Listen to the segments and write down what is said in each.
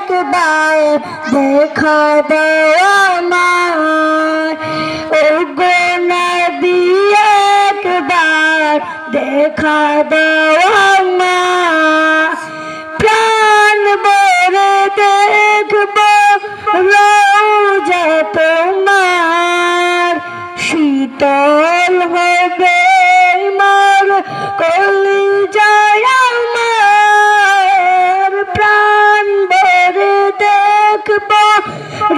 একবার দেখা দাও আমায় ও গো নবী একবার দেখা দাও আমায় প্রাণ ভরে দেখব রওজা তোমার শীতল হবে মোর কলিজায় আমার প্রাণ ভরে দেখব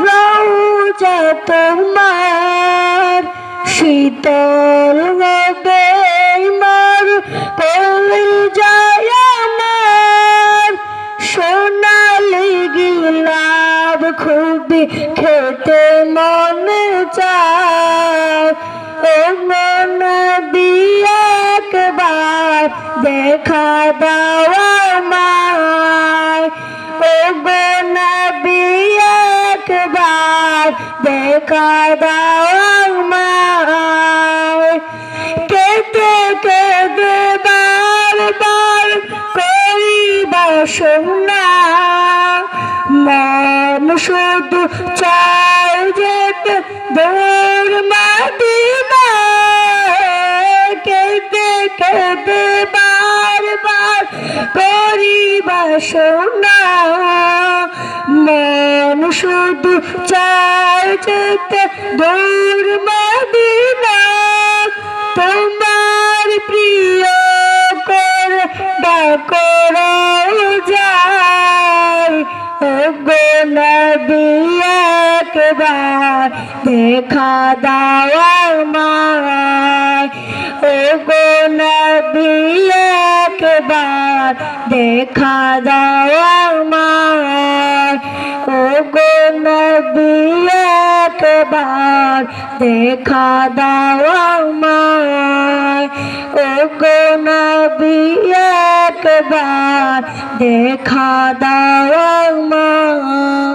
রওজা তোমার শীতল হবে মোর কলিজায় আমার সোনালি গোলাপ খুবই খেতে মনে চায় ও নবী একবার দেখা দাও আমায় ও নবী একবার দেখা দাও আমায় কেঁদে কেঁদে বারবার করি বাসনা মন শুধু চাই যেতে দূর মদিনা কেঁদে কেঁদে বারবার করি বাসনা মন শুধু চাই যেতে দূর মদিনা তোমার প্রিয় করে ডাকো যায় ও গো নবী একবার দেখা দাও আমায় ও গো নবী একবার দেখা দাও আমায় ও গো নবী একবার দেখা দাও আমায় ও গো নবী একবার দেখা দাও আমায়।